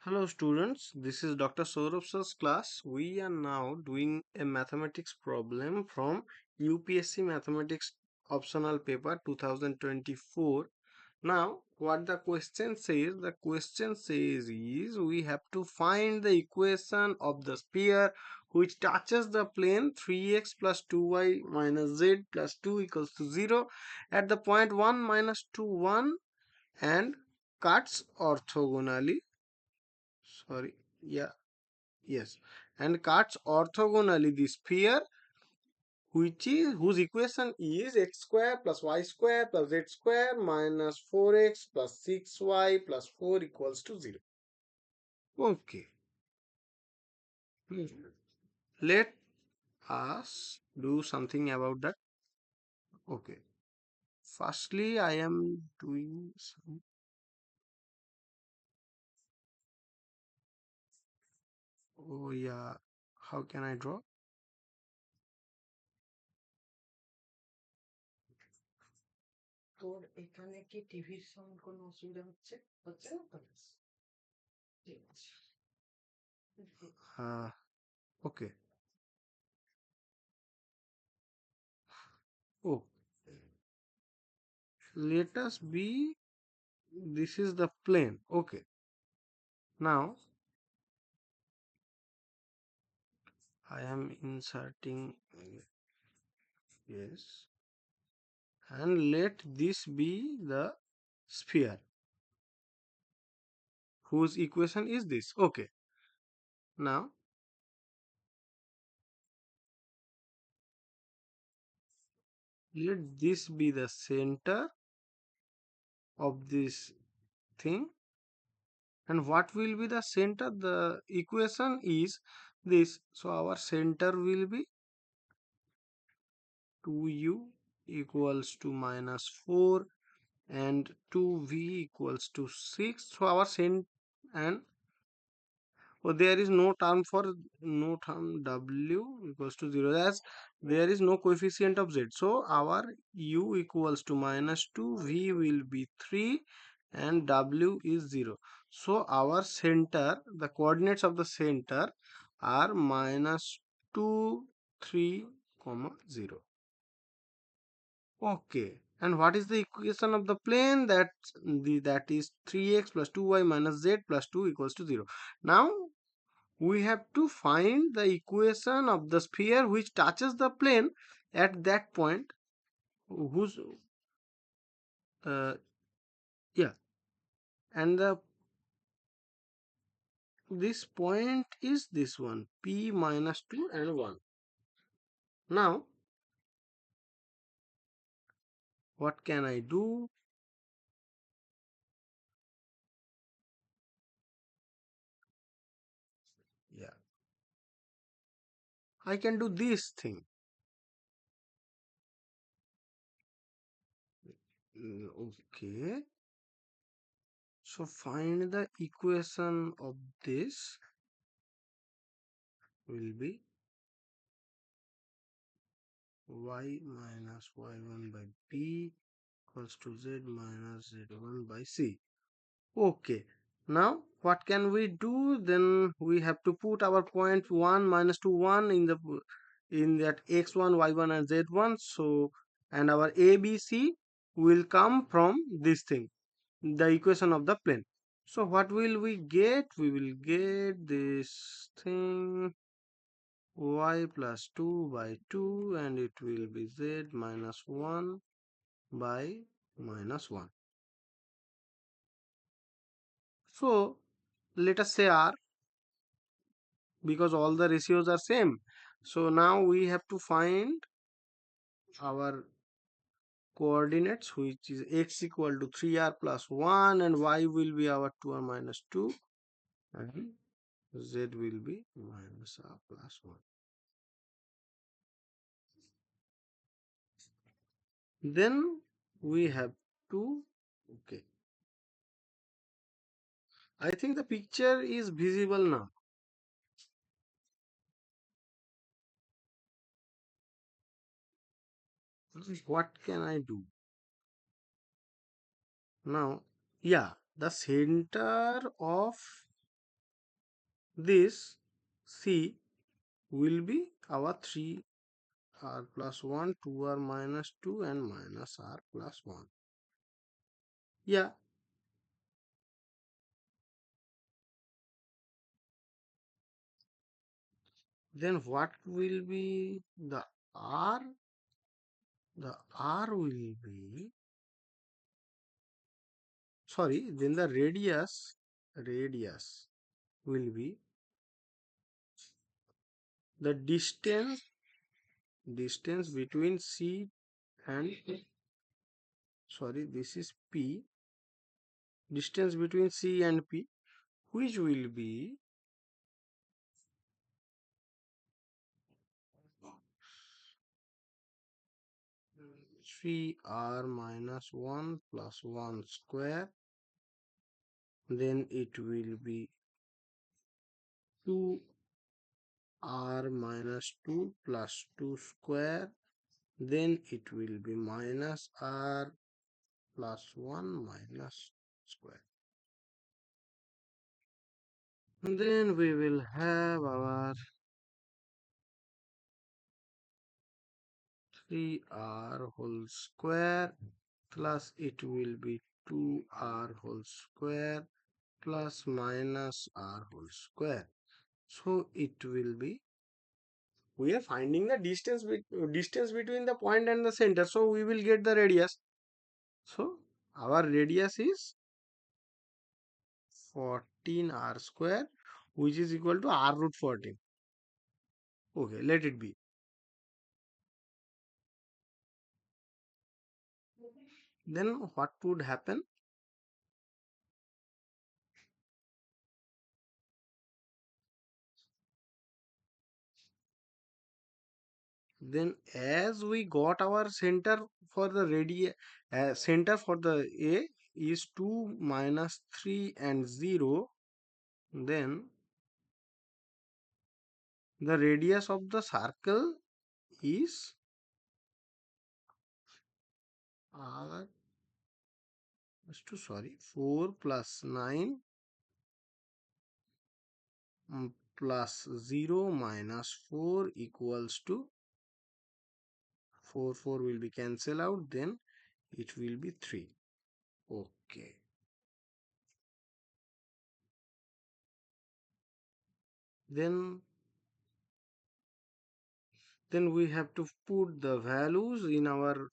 Hello students, this is Dr. Sourav's class. We are now doing a mathematics problem from UPSC Mathematics Optional Paper 2024. Now, what the question says? The question says is we have to find the equation of the sphere which touches the plane 3x plus 2y minus z plus 2 equals to 0 at the point 1 minus 2 1 and cuts orthogonally. Sorry, yeah, yes, and cuts orthogonally the sphere whose equation is x square plus y square plus z square minus 4x plus 6y plus 4 equals to 0. Okay, let us do something about that. Okay, firstly I am doing some. Oh yeah, how can I draw? তোর এখানে কি টিভির sound কোনো অসুবিধা হচ্ছে হচ্ছে না তো? ঠিক আছে। uh, okay. Oh, let us be, this is the plane. Okay, now I am inserting, yes, and let this be the sphere whose equation is this. Okay, now let this be the center of this thing. And what will be the center? The equation is this, so our center will be 2u equals to minus 4 and 2v equals to 6. So our center, and there is no term for, no term w equals to 0, as there is no coefficient of z. So our u equals to minus 2, v will be 3 and w is 0. So our center, the coordinates of the center are minus 2, 3, comma 0. Okay. And what is the equation of the plane? That is 3x plus 2y minus z plus 2 equals to 0. Now we have to find the equation of the sphere which touches the plane at that point, whose yeah, and the this point is this one, p minus 2 and 1. Now what can I do? Yeah, I can do this thing. Okay, so find the equation of this will be y minus y1 by b equals to z minus z1 by c. Okay, now what can we do? Then we have to put our point 1 minus 2 1 in that x1 y1 and z1. So, and our abc will come from this thing, the equation of the plane. So what will we get? We will get this thing, y plus 2 by 2, and it will be z minus 1 by minus 1. So let us say r, because all the ratios are same. So now we have to find our coordinates, which is x equal to 3r plus 1 and y will be our 2r minus 2 and z will be minus r plus 1. Then we have to, okay, I think the picture is visible now. What can I do now? Yeah, the center of this C will be our 3r plus 1, 2r minus 2 and minus r plus 1. Yeah, then what will be the r? The r will be, sorry, then the radius will be the distance between C and, sorry, this is P, distance between C and P, which will be 3r minus 1 plus 1 square, then it will be 2r minus 2 plus 2 square, then it will be minus r plus 1 minus square. And then we will have our 3r whole square plus it will be 2r whole square plus minus r whole square. So it will be, we are finding the distance between the point and the center, so we will get the radius. So our radius is 14r square, which is equal to r root 14. Okay, let it be. Then what would happen? Then as we got our center for the center for the A is 2 minus 3 and 0, then the radius of the circle is r to, sorry, 4 plus 9 plus 0 minus 4 equals to 4 will be cancelled out, then it will be 3. Okay, then we have to put the values in our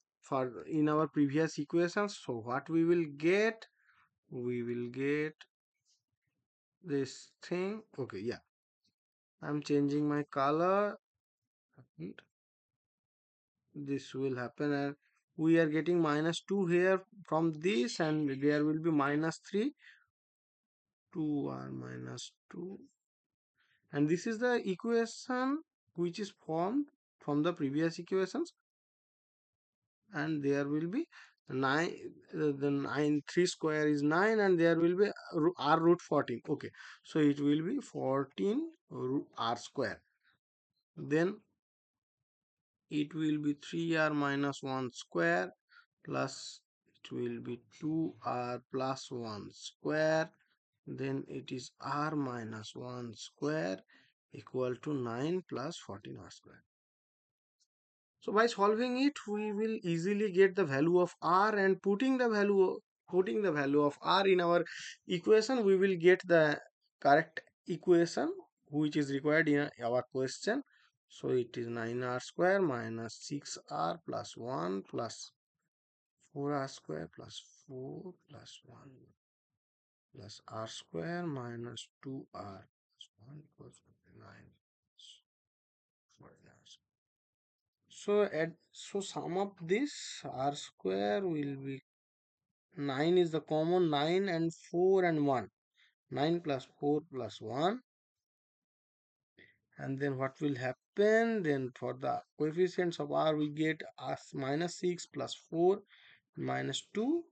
previous equations. So what we will get, we will get this thing. Okay, yeah, I'm changing my color and this will happen, and we are getting minus 2 here from this, and there will be minus 3, 2r minus 2, and this is the equation which is formed from the previous equations, and there will be 9, the 9, 3 square is 9, and there will be r root 14. Okay, so it will be 14 r square, then it will be 3r minus 1 square plus it will be 2r plus 1 square, then it is r minus 1 square equal to 9 plus 14r square. So by solving it, we will easily get the value of r, and putting the value of r in our equation, we will get the correct equation which is required in our question. So it is 9r square minus 6r plus 1 plus 4r square plus 4 plus 1 plus r square minus 2r plus 1 equals to 9. So sum of this r square will be 9 is the common, 9 and 4 and 1. 9 plus 4 plus 1. And then what will happen? Then for the coefficients of r we get as minus 6 plus 4 minus 2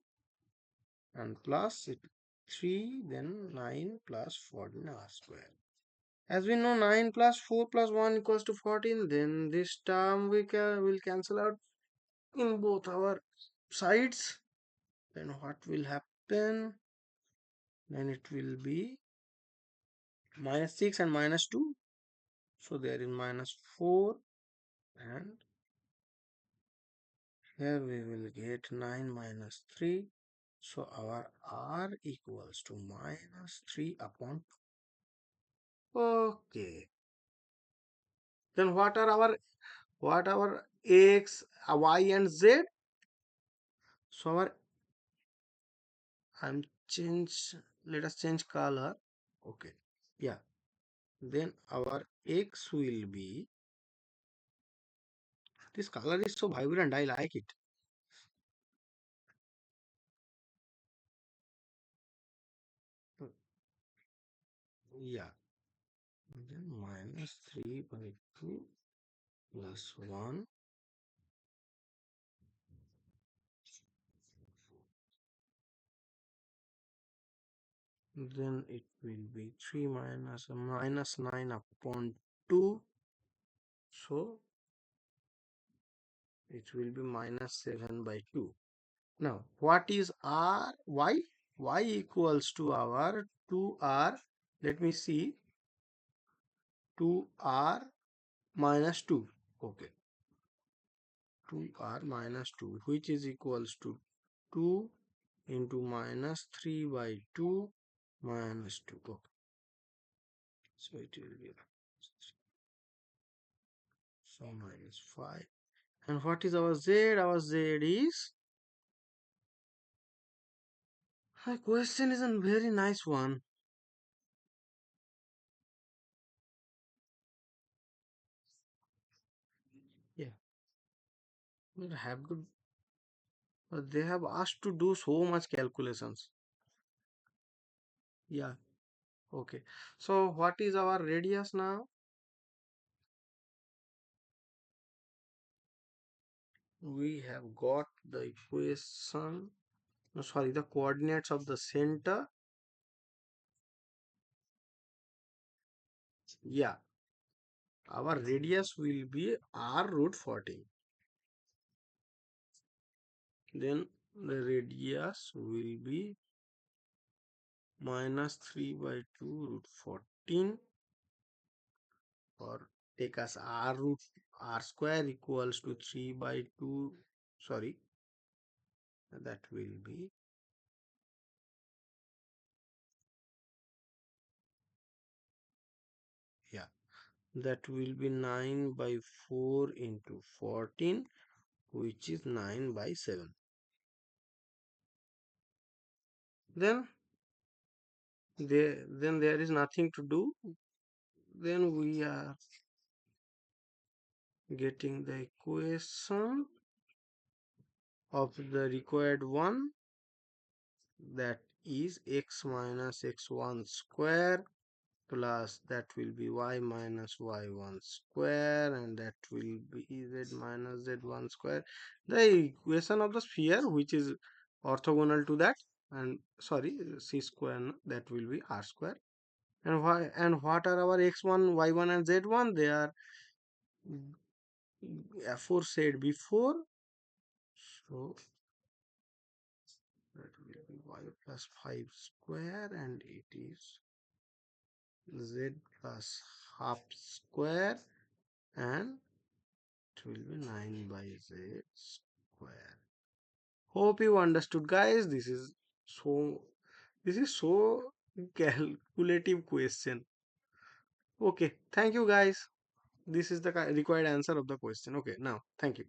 and plus 3, then 9 plus 14 r square. As we know, 9 plus 4 plus 1 equals to 14. Then this term will cancel out in both our sides. Then what will happen? Then it will be minus 6 and minus 2. So there is minus 4, and here we will get 9 minus 3. So our R equals to minus 3 upon 2. Okay. Then what are our X, Y and Z? So our I'm change let us change color. Okay. Yeah. Then our X will be, this color is so vibrant, I like it. Yeah. Then minus 3 by 2 plus 1. Then it will be 3 minus 9 upon 2. So it will be minus 7 by 2. Now, what is R? Y? Y equals to our 2R. Let me see. 2R minus 2. Okay. 2R minus 2, which is equals to 2 into minus 3 by 2 minus 2. Okay. So it will be so minus 5. And what is our Z? Our Z is, my question is a very nice one. Yeah, but have to, but they have asked to do so much calculations. Yeah, okay. So what is our radius now? We have got the equation, no, sorry, the coordinates of the center. Yeah, our radius will be r root 14. Then the radius will be minus 3 by 2 root 14, or take as r root r square equals to 3 by 2, sorry, that will be, yeah, that will be 9 by 4 into 14, which is 9 by 7. Then there is nothing to do. Then we are getting the equation of the required one, that is x minus x1 square plus that will be y minus y1 square, and that will be z minus z1 square. The equation of the sphere, which is orthogonal to that, and sorry, c square, that will be r square. And why, and what are our x1, y1 and z1? They are aforesaid before. So that will be y plus 5 square, and it is z plus half square, and it will be 9 by z square. Hope you understood, guys. So this is so calculative question. Okay, thank you, guys. This is the required answer of the question. Okay, now thank you.